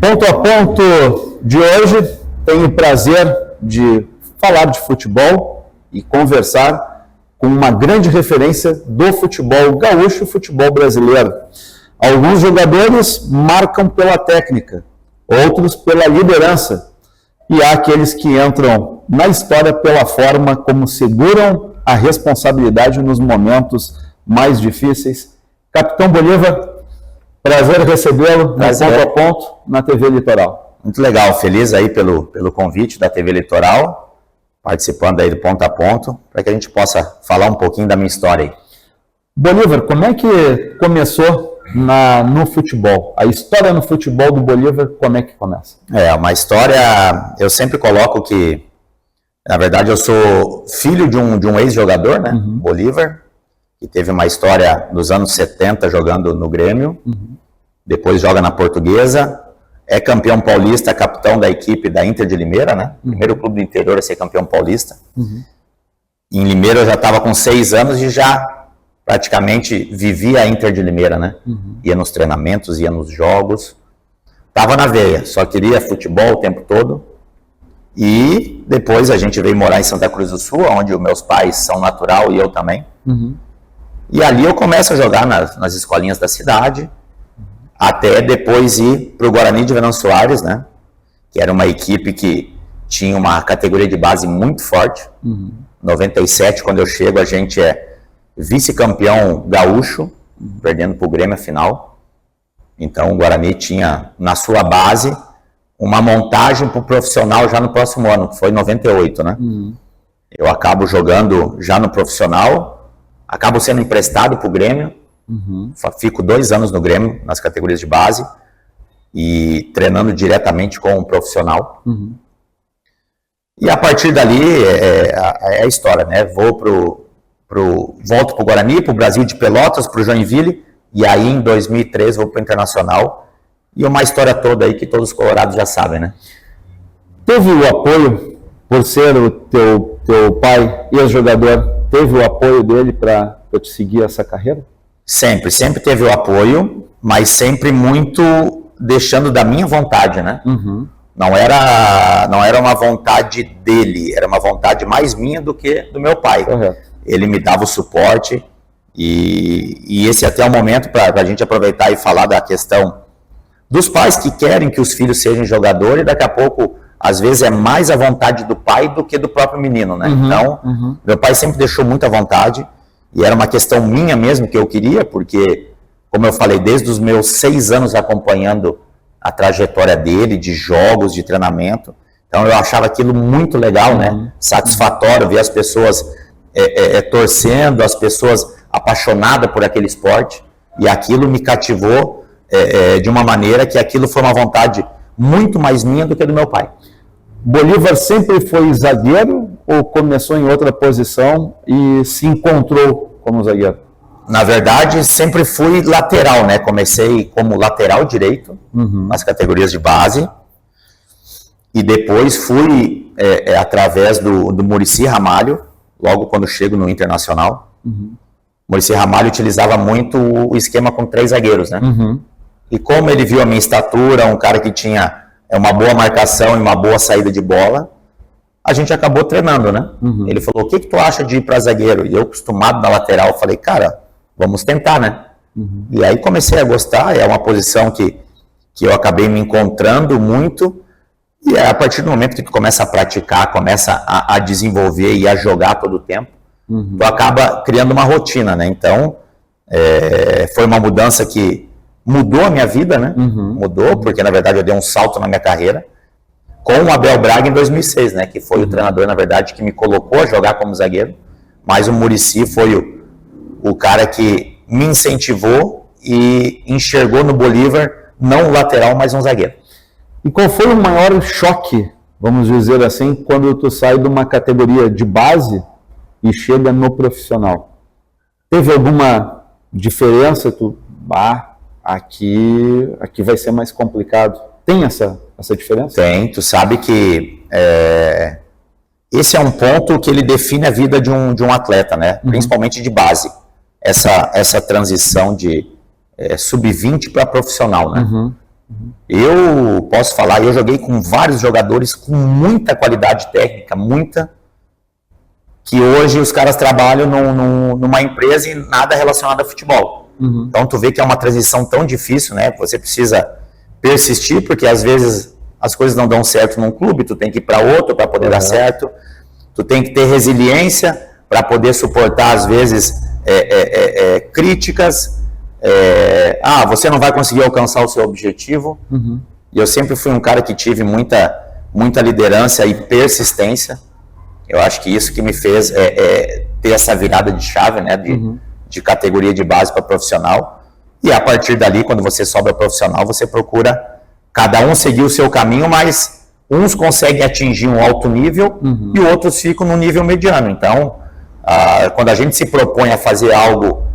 Ponto a ponto de hoje, tenho o prazer de falar de futebol e conversar com uma grande referência do futebol gaúcho e futebol brasileiro. Alguns jogadores marcam pela técnica, outros pela liderança, e há aqueles que entram na história pela forma como seguram a responsabilidade nos momentos mais difíceis. Capitão Bolívar, prazer recebê-lo no Ponto a Ponto na TV Litoral. Muito legal, feliz aí pelo convite da TV Litoral, participando aí do Ponto a Ponto, para que a gente possa falar um pouquinho da minha história aí. Bolívar, como é que começou no futebol? A história no futebol do Bolívar, como é que começa? Uma história, eu sempre coloco que, na verdade, eu sou filho de um ex-jogador, né, Bolívar, que teve uma história nos anos 70 jogando no Grêmio, depois joga na Portuguesa, é campeão paulista, capitão da equipe da Inter de Limeira, né? Primeiro clube do interior a ser campeão paulista. Em Limeira eu já estava com 6 anos e já praticamente vivia a Inter de Limeira, né? Ia nos treinamentos, ia nos jogos, estava na veia, só queria futebol o tempo todo. E depois a gente veio morar em Santa Cruz do Sul, onde os meus pais são natural e eu também. E ali eu começo a jogar nas escolinhas da cidade, até depois ir para o Guarani de Venâncio Soares, né? Que era uma equipe que tinha uma categoria de base muito forte. 97, quando eu chego, a gente é vice-campeão gaúcho, perdendo para o Grêmio a final. Então o Guarani tinha na sua base uma montagem para o profissional já no próximo ano, que foi em 98, né? Eu acabo jogando já no profissional, acabo sendo emprestado para o Grêmio, fico 2 anos no Grêmio, nas categorias de base, e treinando diretamente com um profissional. E a partir dali é a história, né? Volto para o Guarani, para o Brasil de Pelotas, para o Joinville, e aí em 2003 vou para o Internacional, e uma história toda aí que todos os colorados já sabem, né? Teve o apoio, por ser o teu pai ex-jogador, teve o apoio dele para te seguir essa carreira? Sempre teve o apoio, mas sempre muito deixando da minha vontade, né? Não era uma vontade dele, era uma vontade mais minha do que do meu pai. Ele me dava o suporte, e esse até é o momento para a gente aproveitar e falar da questão dos pais que querem que os filhos sejam jogadores, e daqui a pouco, às vezes, é mais a vontade do pai do que do próprio menino, né? Então, meu pai sempre deixou muita vontade, e era uma questão minha mesmo que eu queria, porque, como eu falei, desde os meus 6 anos acompanhando a trajetória dele, de jogos, de treinamento, então eu achava aquilo muito legal, né? Satisfatório ver as pessoas torcendo, as pessoas apaixonadas por aquele esporte, e aquilo me cativou de uma maneira que aquilo foi uma vontade muito mais minha do que do meu pai. Bolívar sempre foi zagueiro ou começou em outra posição e se encontrou como zagueiro? Na verdade, sempre fui lateral, né? Comecei como lateral direito, nas categorias de base, e depois fui através do Muricy Ramalho, logo quando chego no Internacional. Muricy Ramalho utilizava muito o esquema com 3 zagueiros, né? E como ele viu a minha estatura, um cara que tinha uma boa marcação e uma boa saída de bola, a gente acabou treinando, né? Ele falou, o que tu acha de ir para zagueiro? E eu, acostumado na lateral, falei, cara, vamos tentar, né? E aí comecei a gostar, é uma posição que eu acabei me encontrando muito, e a partir do momento que tu começa a praticar, começa a desenvolver e a jogar todo o tempo, tu acaba criando uma rotina, né? Então, foi uma mudança que mudou a minha vida, né? Mudou, porque na verdade eu dei um salto na minha carreira com o Abel Braga em 2006, né? Que foi o treinador, na verdade, que me colocou a jogar como zagueiro, mas o Muricy foi o cara que me incentivou e enxergou no Bolívar não um lateral, mas um zagueiro. E qual foi o maior choque, vamos dizer assim, quando tu sai de uma categoria de base e chega no profissional? Teve alguma diferença? Aqui vai ser mais complicado. Tem essa diferença? Tem, tu sabe que esse é um ponto que ele define a vida de um atleta, né? Principalmente de base. Essa transição de sub-20 para profissional, né? Eu posso falar, eu joguei com vários jogadores com muita qualidade técnica, que hoje os caras trabalham numa empresa e nada relacionado a futebol. Então tu vê que é uma transição tão difícil, né? Você precisa persistir, porque às vezes as coisas não dão certo num clube, tu tem que ir para outro para poder dar certo. Tu tem que ter resiliência para poder suportar, às vezes, críticas. Você não vai conseguir alcançar o seu objetivo. E eu sempre fui um cara que tive muita liderança e persistência. Eu acho que isso que me fez ter essa virada de chave, né, de categoria de base para profissional. E a partir dali, quando você sobe a profissional, você procura cada um seguir o seu caminho, mas uns conseguem atingir um alto nível e outros ficam no nível mediano. Então, quando a gente se propõe a fazer algo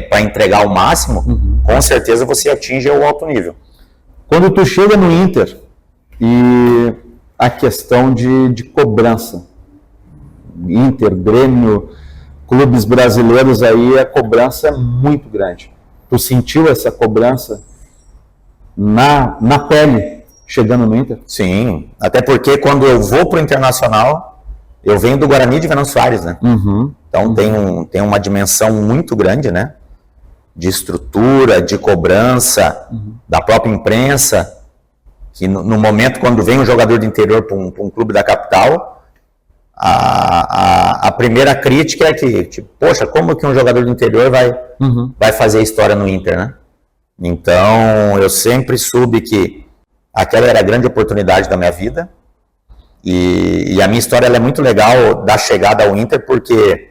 para entregar o máximo, com certeza você atinge o alto nível. Quando tu chega no Inter e a questão de cobrança, Inter, Grêmio, clubes brasileiros aí, a cobrança é muito grande. Tu sentiu essa cobrança na pele chegando no Inter? Sim, até porque quando eu vou pro Internacional, eu venho do Guarani de Venâncio Aires, né? Então tem uma dimensão muito grande, né? De estrutura, de cobrança, da própria imprensa, que no momento quando vem um jogador do interior para um clube da capital, a primeira crítica é que, tipo, poxa, como que um jogador do interior vai fazer história no Inter, né? Então, eu sempre soube que aquela era a grande oportunidade da minha vida. E a minha história ela é muito legal da chegada ao Inter, porque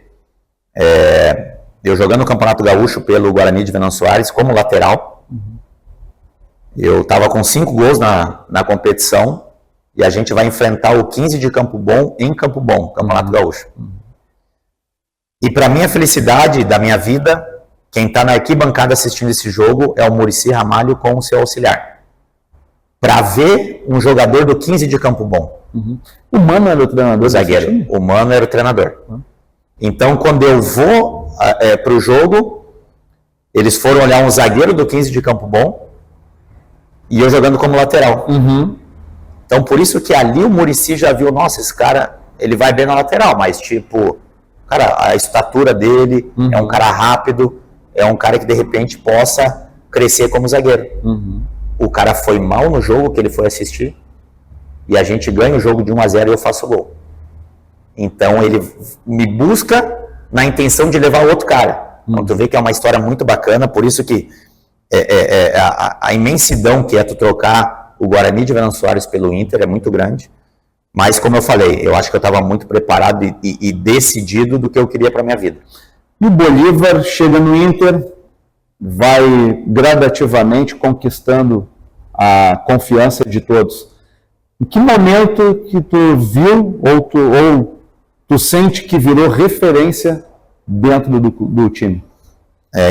eu jogando no Campeonato Gaúcho pelo Guarani de Venâncio Aires como lateral, eu estava com 5 gols na competição, e a gente vai enfrentar o 15 de Campo Bom em Campo Bom, Campeonato Gaúcho. E para minha felicidade da minha vida, quem está na arquibancada assistindo esse jogo é o Muricy Ramalho com o seu auxiliar. Para ver um jogador do 15 de Campo Bom. O Mano era o treinador? O zagueiro. O Mano era o treinador. Então, quando eu vou para o jogo, eles foram olhar um zagueiro do 15 de Campo Bom e eu jogando como lateral. Então, por isso que ali o Muricy já viu, nossa, esse cara, ele vai bem na lateral, mas tipo, cara, a estatura dele é um cara rápido, é um cara que de repente possa crescer como zagueiro. O cara foi mal no jogo que ele foi assistir e a gente ganha o jogo de 1-0 e eu faço o gol. Então ele me busca na intenção de levar o outro cara. Então tu vê que é uma história muito bacana, por isso que a imensidão que é tu trocar o Guarani de Venâncio Aires pelo Inter é muito grande. Mas como eu falei, eu acho que eu estava muito preparado e decidido do que eu queria para minha vida. E o Bolívar chega no Inter, vai gradativamente conquistando a confiança de todos. Em que momento que tu viu ou tu sente que virou referência dentro do time?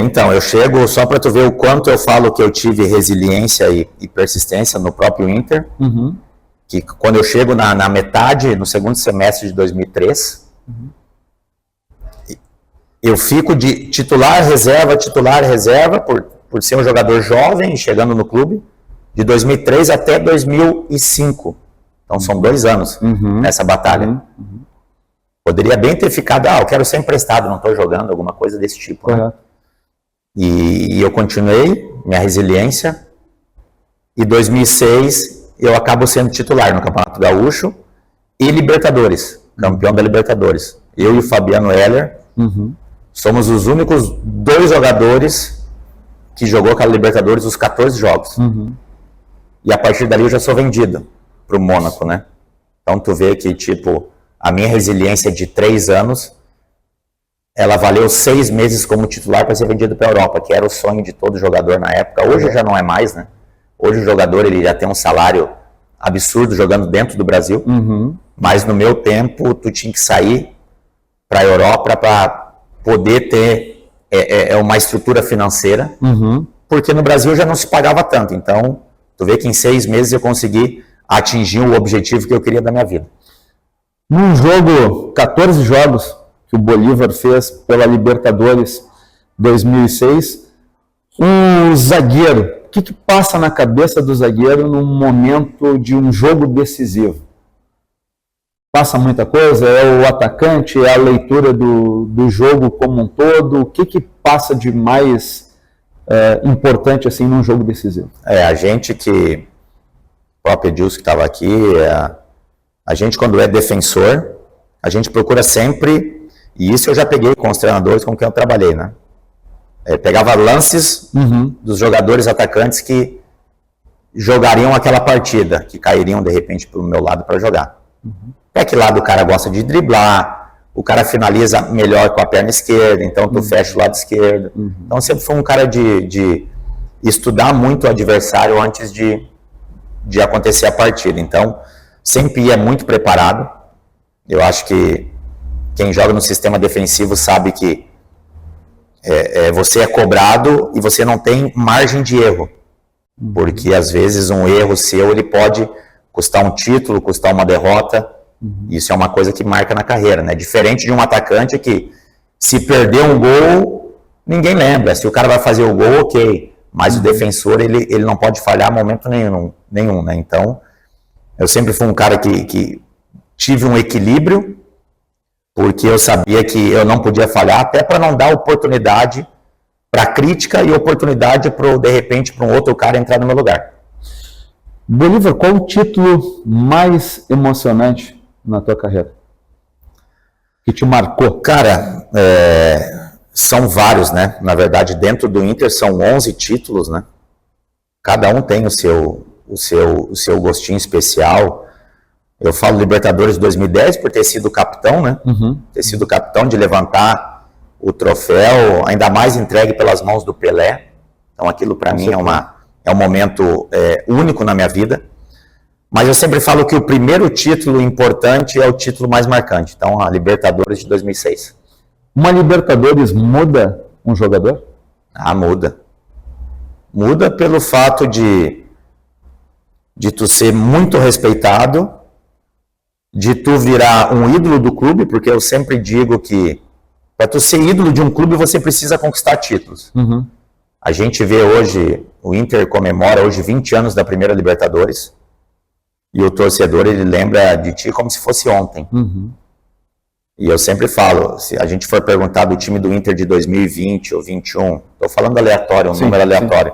Então, eu chego, só para tu ver o quanto eu falo que eu tive resiliência e persistência no próprio Inter, que quando eu chego na metade, no segundo semestre de 2003, eu fico de titular, reserva, por ser um jogador jovem, chegando no clube, de 2003 até 2005. Então, são 2 anos nessa batalha. Poderia bem ter ficado, eu quero ser emprestado, não estou jogando, alguma coisa desse tipo, né? E eu continuei minha resiliência. E 2006 eu acabo sendo titular no Campeonato Gaúcho e Libertadores, campeão da Libertadores. Eu e o Fabiano Heller somos os únicos 2 jogadores que jogou aquela Libertadores os 14 jogos. E a partir dali eu já sou vendido para o Mônaco, né? Então tu vê que tipo a minha resiliência de 3 anos ela valeu 6 meses como titular para ser vendido para a Europa, que era o sonho de todo jogador na época. Hoje já não é mais, né? Hoje o jogador ele já tem um salário absurdo jogando dentro do Brasil, mas no meu tempo tu tinha que sair para a Europa para poder ter uma estrutura financeira, porque no Brasil já não se pagava tanto. Então, tu vê que em 6 meses eu consegui atingir o objetivo que eu queria da minha vida. Num jogo, 14 jogos, que o Bolívar fez pela Libertadores 2006, um zagueiro que passa na cabeça do zagueiro num momento de um jogo decisivo? Passa muita coisa? É o atacante? É a leitura do jogo como um todo? O que passa de mais importante assim num jogo decisivo? A gente que, o próprio Edilson que estava aqui, a gente quando é defensor, a gente procura sempre, e isso eu já peguei com os treinadores com quem eu trabalhei, né? Pegava lances dos jogadores atacantes que jogariam aquela partida, que cairiam de repente para o meu lado para jogar. É que lado o cara gosta de driblar, o cara finaliza melhor com a perna esquerda, então tu fecha o lado esquerdo. Então sempre foi um cara de estudar muito o adversário antes de acontecer a partida. Então sempre ia muito preparado. Eu acho que quem joga no sistema defensivo sabe que você é cobrado e você não tem margem de erro. Porque às vezes um erro seu ele pode custar um título, custar uma derrota. Isso é uma coisa que marca na carreira, né? Diferente de um atacante que, se perder um gol, ninguém lembra. Se o cara vai fazer o gol, ok. Mas o defensor, ele não pode falhar momento nenhum, né? Então, eu sempre fui um cara que tive um equilíbrio, porque eu sabia que eu não podia falhar, até para não dar oportunidade para crítica e oportunidade, de repente, para um outro cara entrar no meu lugar. Bolívar, qual o título mais emocionante na tua carreira? Que te marcou? Cara, são vários, né? Na verdade, dentro do Inter são 11 títulos, né? Cada um tem o seu gostinho especial. Eu falo Libertadores 2010 por ter sido capitão, né? Ter sido capitão, de levantar o troféu, ainda mais entregue pelas mãos do Pelé. Então aquilo para mim é um momento único na minha vida. Mas eu sempre falo que o primeiro título importante é o título mais marcante. Então, a Libertadores de 2006. Uma Libertadores muda um jogador? Muda. Muda pelo fato de tu ser muito respeitado, de tu virar um ídolo do clube, porque eu sempre digo que para tu ser ídolo de um clube, você precisa conquistar títulos. A gente vê hoje, o Inter comemora hoje 20 anos da primeira Libertadores. E o torcedor, ele lembra de ti como se fosse ontem. E eu sempre falo, se a gente for perguntar do time do Inter de 2020 ou 2021, estou falando aleatório, número aleatório,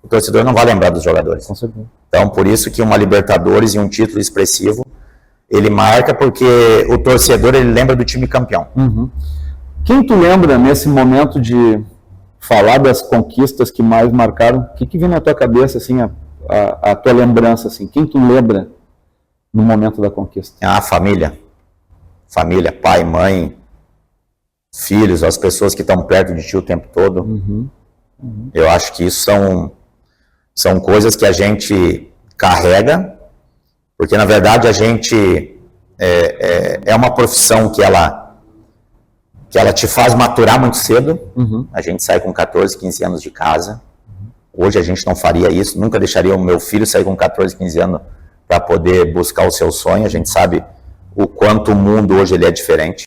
o torcedor não vai lembrar dos jogadores. Com certeza. Então, por isso que uma Libertadores e um título expressivo, ele marca porque o torcedor, ele lembra do time campeão. Quem tu lembra nesse momento de falar das conquistas que mais marcaram? O que vem na tua cabeça, assim, a tua lembrança, assim? Quem tu lembra no momento da conquista? A família. Família, pai, mãe, filhos, as pessoas que estão perto de ti o tempo todo. Eu acho que isso são coisas que a gente carrega, porque na verdade a gente é uma profissão que ela te faz maturar muito cedo. A gente sai com 14, 15 anos de casa. Hoje a gente não faria isso, nunca deixaria o meu filho sair com 14, 15 anos para poder buscar o seu sonho. A gente sabe o quanto o mundo hoje ele é diferente.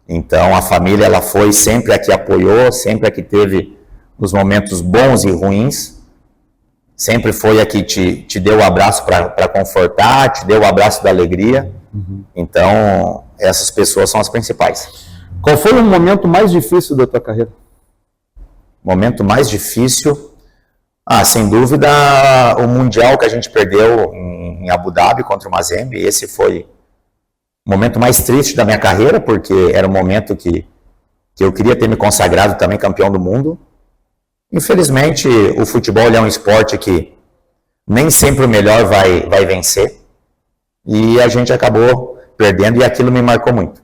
Então a família, ela foi sempre a que apoiou, sempre a que teve os momentos bons e ruins, sempre foi a que te deu o abraço para confortar, te deu o abraço da alegria. Então essas pessoas são as principais. Qual foi o momento mais difícil da tua carreira? Momento mais difícil, sem dúvida, o Mundial que a gente perdeu em Abu Dhabi contra o Mazembe. Esse foi o momento mais triste da minha carreira, porque era um momento que eu queria ter me consagrado também campeão do mundo. Infelizmente, o futebol é um esporte que nem sempre o melhor vai vencer, e a gente acabou perdendo, e aquilo me marcou muito.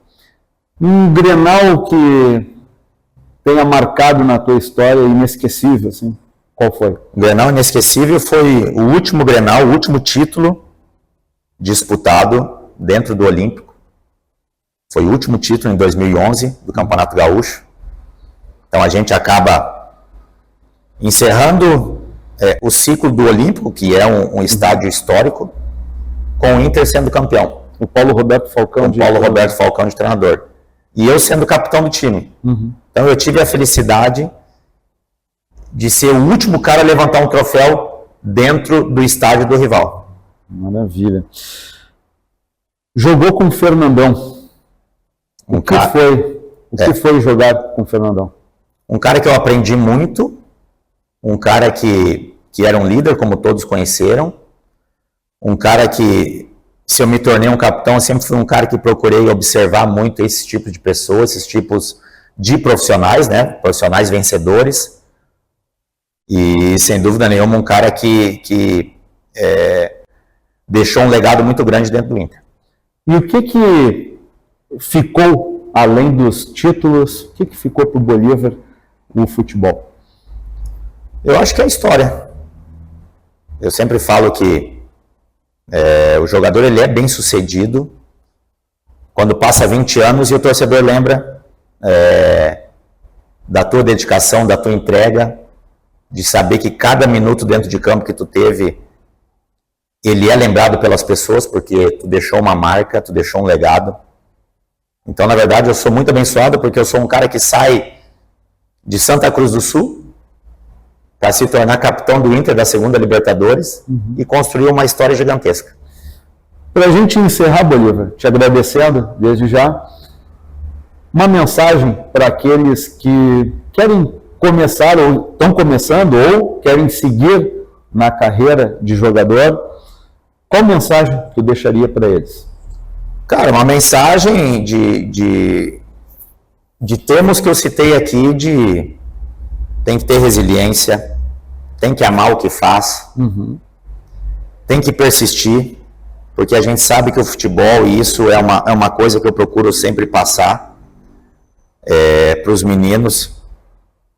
Um Grenal que tenha marcado na tua história, inesquecível, assim, qual foi? O Grenal inesquecível foi o último Grenal, o último título disputado dentro do Olímpico. Foi o último título em 2011 do Campeonato Gaúcho. Então a gente acaba encerrando o ciclo do Olímpico, que é um estádio histórico, com o Inter sendo campeão. O Paulo Roberto Falcão de treinador. E eu sendo capitão do time. Então eu tive a felicidade de ser o último cara a levantar um troféu dentro do estádio do rival. Maravilha. Jogou com o Fernandão. O que foi jogar com o Fernandão? Um cara que eu aprendi muito, um cara que era um líder, como todos conheceram, um cara que, se eu me tornei um capitão, eu sempre fui um cara que procurei observar muito esse tipo de pessoas, esses tipos de profissionais, né? Profissionais vencedores. E, sem dúvida nenhuma, um cara que deixou um legado muito grande dentro do Inter. E o que ficou, além dos títulos, o que ficou para o Bolívar no futebol? Eu acho que é a história. Eu sempre falo que o jogador ele é bem sucedido quando passa 20 anos e o torcedor lembra da tua dedicação, da tua entrega, de saber que cada minuto dentro de campo que tu teve, ele é lembrado pelas pessoas porque tu deixou uma marca, tu deixou um legado. Então, na verdade, eu sou muito abençoado porque eu sou um cara que sai de Santa Cruz do Sul para se tornar capitão do Inter da segunda Libertadores e construir uma história gigantesca. Para a gente encerrar, Bolívar, te agradecendo desde já, uma mensagem para aqueles que querem começar ou estão começando ou querem seguir na carreira de jogador. Qual mensagem tu deixaria para eles? Cara, uma mensagem de termos que eu citei aqui, tem que ter resiliência, tem que amar o que faz, tem que persistir, porque a gente sabe que o futebol, e isso é uma coisa que eu procuro sempre passar para os meninos,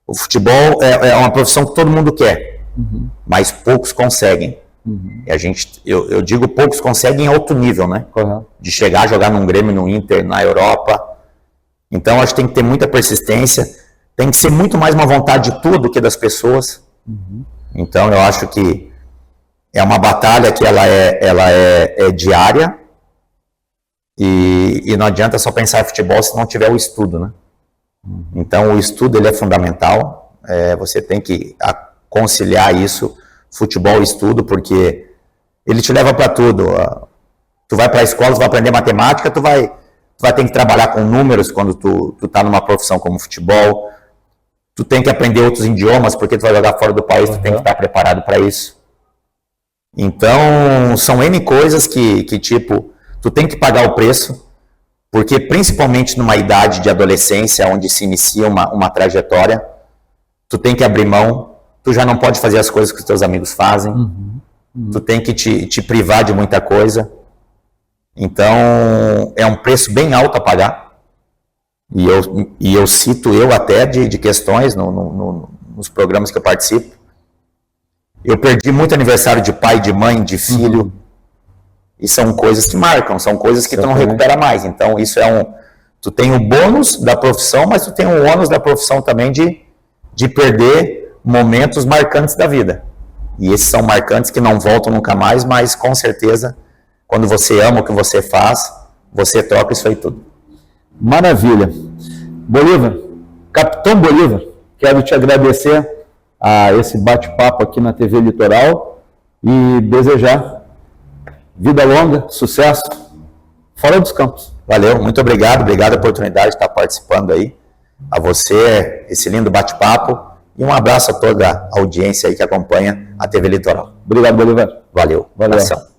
o futebol é uma profissão que todo mundo quer, mas poucos conseguem. E eu digo poucos conseguem em alto nível, né? De chegar a jogar num Grêmio, no Inter, na Europa. Então, acho que tem que ter muita persistência, tem que ser muito mais uma vontade tua do que das pessoas. Então, eu acho que é uma batalha que ela é diária e não adianta só pensar em futebol se não tiver o estudo, né? Então, o estudo ele é fundamental, você tem que conciliar isso, futebol e estudo, porque ele te leva para tudo. Tu vai para a escola, tu vai aprender matemática, tu vai ter que trabalhar com números quando tu tá numa profissão como futebol. Tu tem que aprender outros idiomas, porque tu vai jogar fora do país, tu tem que estar preparado para isso. Então, são N coisas que tipo, tu tem que pagar o preço, porque principalmente numa idade de adolescência, onde se inicia uma trajetória, tu tem que abrir mão, tu já não pode fazer as coisas que os teus amigos fazem, tu tem que te privar de muita coisa. Então, é um preço bem alto a pagar. E eu cito até de questões nos programas que eu participo. Eu perdi muito aniversário de pai, de mãe, de filho. E são coisas que marcam, são coisas que tu não recupera mais. Então, isso tu tem o bônus da profissão, mas tu tem o ônus da profissão também de perder momentos marcantes da vida. E esses são marcantes que não voltam nunca mais, mas com certeza, quando você ama o que você faz, você troca isso aí tudo. Maravilha. Bolívar, Capitão Bolívar, quero te agradecer a esse bate-papo aqui na TV Litoral e desejar vida longa, sucesso, fora dos campos. Valeu, muito obrigado pela oportunidade de estar participando aí. A você, esse lindo bate-papo, e um abraço a toda a audiência aí que acompanha a TV Litoral. Obrigado, Bolívar. Valeu. Abração.